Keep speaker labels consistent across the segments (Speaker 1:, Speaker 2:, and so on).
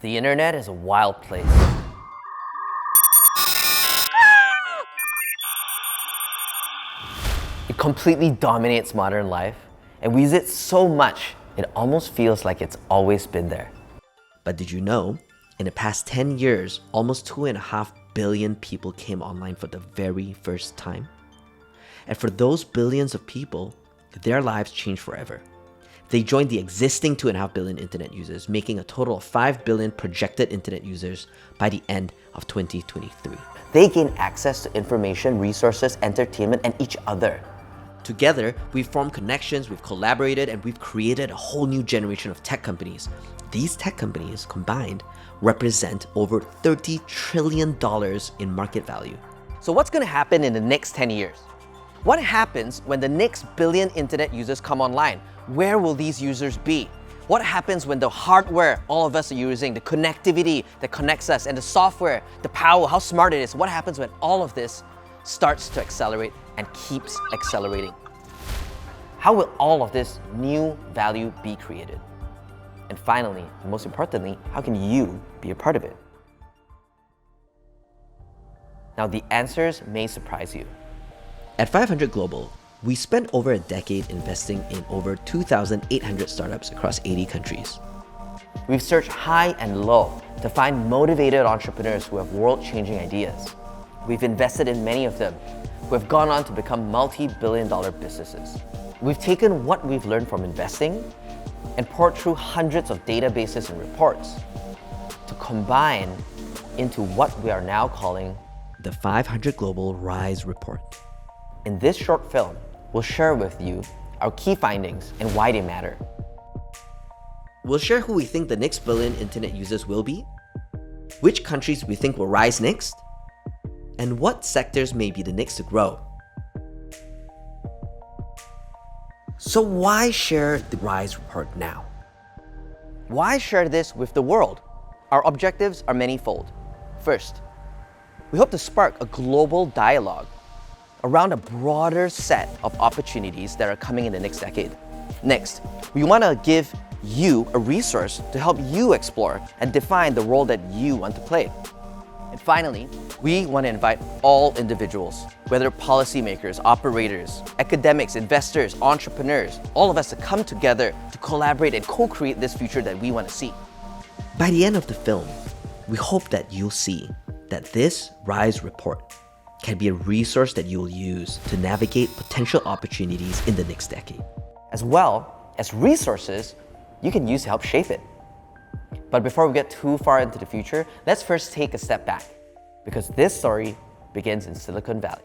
Speaker 1: The internet is a wild place. It completely dominates modern life, and we use it so much, it almost feels like it's always been there.
Speaker 2: But did you know, in the past 10 years, almost 2.5 billion people came online for the very first time? And for those billions of people, their lives changed forever. They joined the existing 2.5 billion internet users, making a total of 5 billion projected internet users by the end of 2023.
Speaker 1: They gain access to information, resources, entertainment, and each other.
Speaker 2: Together, we've formed connections, we've collaborated, and we've created a whole new generation of tech companies. These tech companies combined represent over $30 trillion in market value.
Speaker 1: So what's going to happen in the next 10 years? What happens when the next billion internet users come online? Where will these users be? What happens when the hardware all of us are using, the connectivity that connects us, and the software, the power, how smart it is, what happens when all of this starts to accelerate and keeps accelerating? How will all of this new value be created? And finally, and most importantly, how can you be a part of it? Now, the answers may surprise you.
Speaker 2: At 500 Global, we spent over a decade investing in over 2,800 startups across 80 countries.
Speaker 1: We've searched high and low to find motivated entrepreneurs who have world-changing ideas. We've invested in many of them who have gone on to become multi-billion-dollar businesses. We've taken what we've learned from investing and poured through hundreds of databases and reports to combine into what we are now calling
Speaker 2: the 500 Global Rise Report.
Speaker 1: In this short film, we'll share with you our key findings and why they matter.
Speaker 2: We'll share who we think the next billion internet users will be, which countries we think will rise next, and what sectors may be the next to grow. So why share the Rise Report now?
Speaker 1: Why share this with the world? Our objectives are manifold. First, we hope to spark a global dialogue around a broader set of opportunities that are coming in the next decade. Next, we want to give you a resource to help you explore and define the role that you want to play. And finally, we want to invite all individuals, whether policymakers, operators, academics, investors, entrepreneurs, all of us to come together to collaborate and co-create this future that we want to see.
Speaker 2: By the end of the film, we hope that you'll see that this Rise Report can be a resource that you'll use to navigate potential opportunities in the next decade,
Speaker 1: as well as resources you can use to help shape it. But before we get too far into the future, let's first take a step back, because this story begins in Silicon Valley.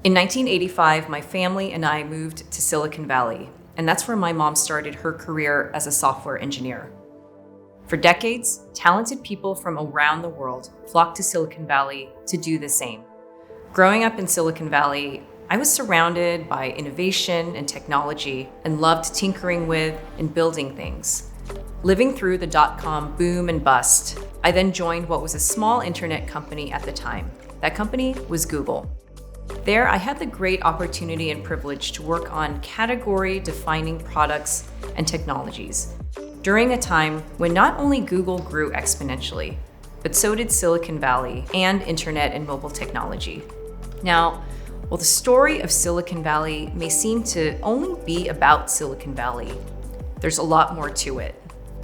Speaker 3: In 1985, my family and I moved to Silicon Valley, and that's where my mom started her career as a software engineer. For decades, talented people from around the world flocked to Silicon Valley to do the same. Growing up in Silicon Valley, I was surrounded by innovation and technology and loved tinkering with and building things. Living through the dot-com boom and bust, I then joined what was a small internet company at the time. That company was Google. There, I had the great opportunity and privilege to work on category-defining products and technologies during a time when not only Google grew exponentially, but so did Silicon Valley and internet and mobile technology. Now, while the story of Silicon Valley may seem to only be about Silicon Valley, there's a lot more to it.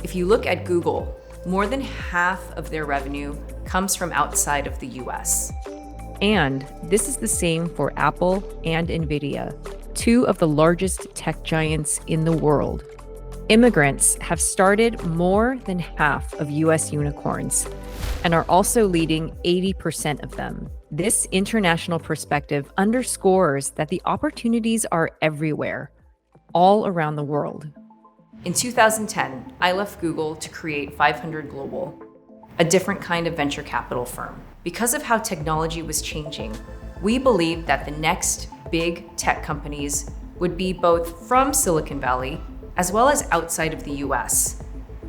Speaker 3: If you look at Google, more than half of their revenue comes from outside of the US.
Speaker 4: And this is the same for Apple and Nvidia, two of the largest tech giants in the world. Immigrants have started more than half of US unicorns and are also leading 80% of them. This international perspective underscores that the opportunities are everywhere, all around the world.
Speaker 3: In 2010, I left Google to create 500 Global, a different kind of venture capital firm. Because of how technology was changing, we believed that the next big tech companies would be both from Silicon Valley as well as outside of the US,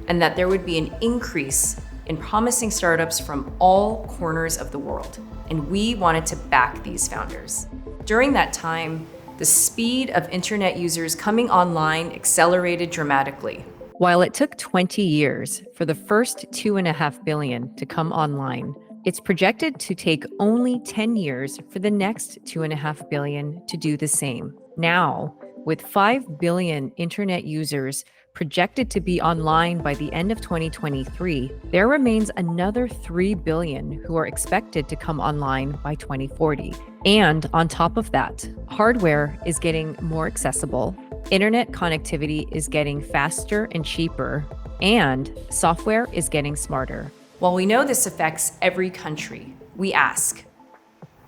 Speaker 3: and that there would be an increase in promising startups from all corners of the world. And we wanted to back these founders. During that time, the speed of internet users coming online accelerated dramatically.
Speaker 4: While it took 20 years for the first 2.5 billion to come online, it's projected to take only 10 years for the next 2.5 billion to do the same. Now, with 5 billion internet users projected to be online by the end of 2023, there remains another 3 billion who are expected to come online by 2040. And on top of that, hardware is getting more accessible, internet connectivity is getting faster and cheaper, and software is getting smarter.
Speaker 3: While we know this affects every country, we ask,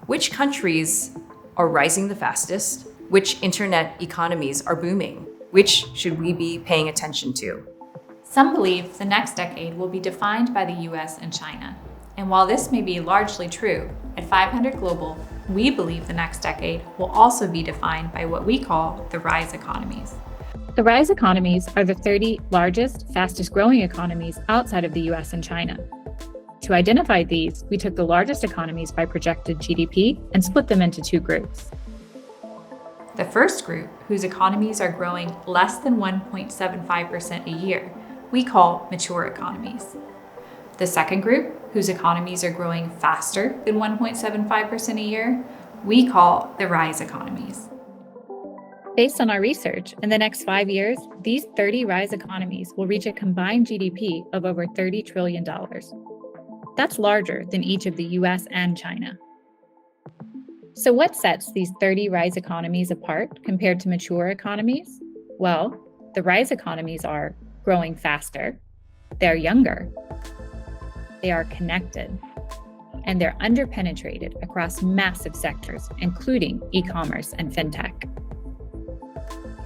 Speaker 3: which countries are rising the fastest? Which internet economies are booming? Which should we be paying attention to?
Speaker 5: Some believe the next decade will be defined by the US and China. And while this may be largely true, at 500 Global, we believe the next decade will also be defined by what we call the rise economies.
Speaker 6: The rise economies are the 30 largest, fastest growing economies outside of the US and China. To identify these, we took the largest economies by projected GDP and split them into two groups.
Speaker 5: The first group, whose economies are growing less than 1.75% a year, we call mature economies. The second group, whose economies are growing faster than 1.75% a year, we call the rise economies.
Speaker 6: Based on our research, in the next 5 years, these 30 rise economies will reach a combined GDP of over $30 trillion. That's larger than each of the US and China. So what sets these 30 rise economies apart compared to mature economies? Well, the rise economies are growing faster, they're younger, they are connected, and they're underpenetrated across massive sectors, including e-commerce and fintech.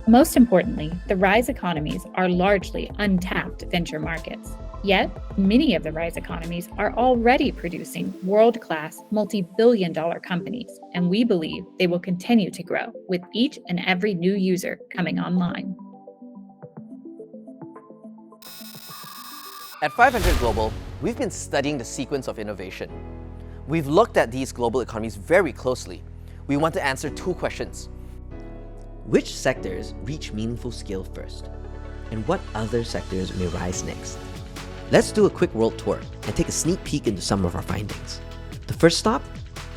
Speaker 6: Most importantly, the rise economies are largely untapped venture markets. Yet, many of the rise economies are already producing world-class, multi-billion-dollar companies, and we believe they will continue to grow with each and every new user coming online.
Speaker 1: At 500 Global, we've been studying the sequence of innovation. We've looked at these global economies very closely. We want to answer two questions.
Speaker 2: Which sectors reach meaningful scale first? And what other sectors may rise next? Let's do a quick world tour and take a sneak peek into some of our findings. The first stop,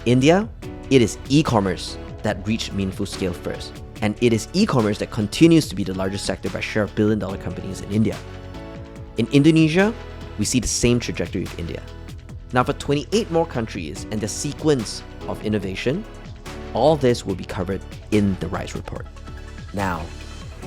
Speaker 2: India. It is e-commerce that reached meaningful scale first. And it is e-commerce that continues to be the largest sector by share of billion-dollar companies in India. In Indonesia, we see the same trajectory of India. Now for 28 more countries and the sequence of innovation, all this will be covered in the RISE report.
Speaker 1: Now,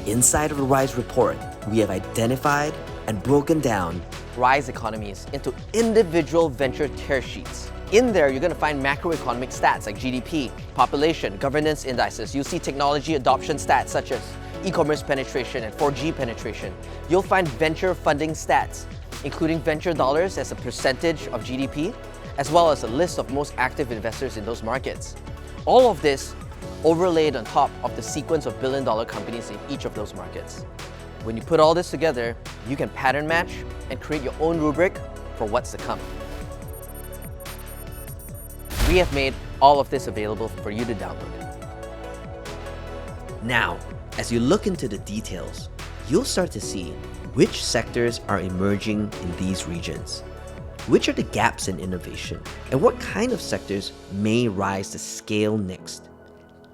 Speaker 1: inside of the RISE report, we have identified and broken down RISE economies into individual venture tear sheets. In there, you're going to find macroeconomic stats like GDP, population, governance indices. You'll see technology adoption stats such as e-commerce penetration and 4G penetration. You'll find venture funding stats, including venture dollars as a percentage of GDP, as well as a list of most active investors in those markets. All of this overlaid on top of the sequence of billion-dollar companies in each of those markets. When you put all this together, you can pattern match and create your own rubric for what's to come. We have made all of this available for you to download.
Speaker 2: Now, as you look into the details, you'll start to see which sectors are emerging in these regions. Which are the gaps in innovation, and what kind of sectors may rise to scale next?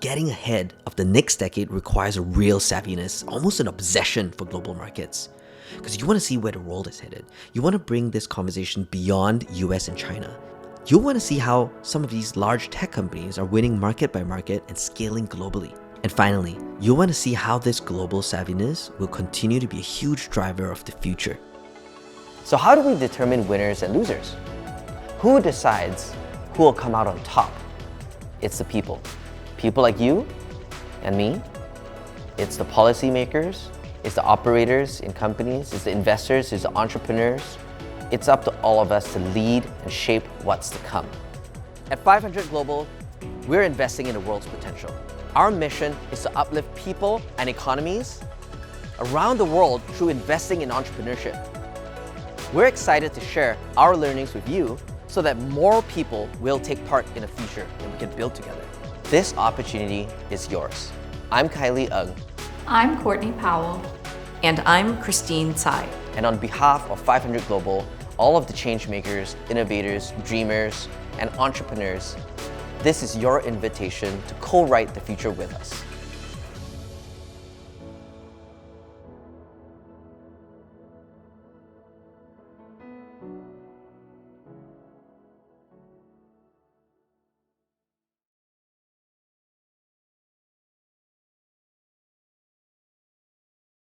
Speaker 2: Getting ahead of the next decade requires a real savviness, almost an obsession for global markets. Because you want to see where the world is headed. You want to bring this conversation beyond US and China. You'll want to see how some of these large tech companies are winning market by market and scaling globally. And finally, you'll want to see how this global savviness will continue to be a huge driver of the future.
Speaker 1: So how do we determine winners and losers? Who decides who will come out on top? It's the people. People like you and me. It's the policymakers. It's the operators in companies. It's the investors. It's the entrepreneurs. It's up to all of us to lead and shape what's to come. At 500 Global, we're investing in the world's potential. Our mission is to uplift people and economies around the world through investing in entrepreneurship. We're excited to share our learnings with you so that more people will take part in the future and we can build together. This opportunity is yours. I'm Kylie Ng.
Speaker 5: I'm Courtney Powell.
Speaker 3: And I'm Christine Tsai.
Speaker 1: And on behalf of 500 Global, all of the changemakers, innovators, dreamers, and entrepreneurs, this is your invitation to co-write the future with us.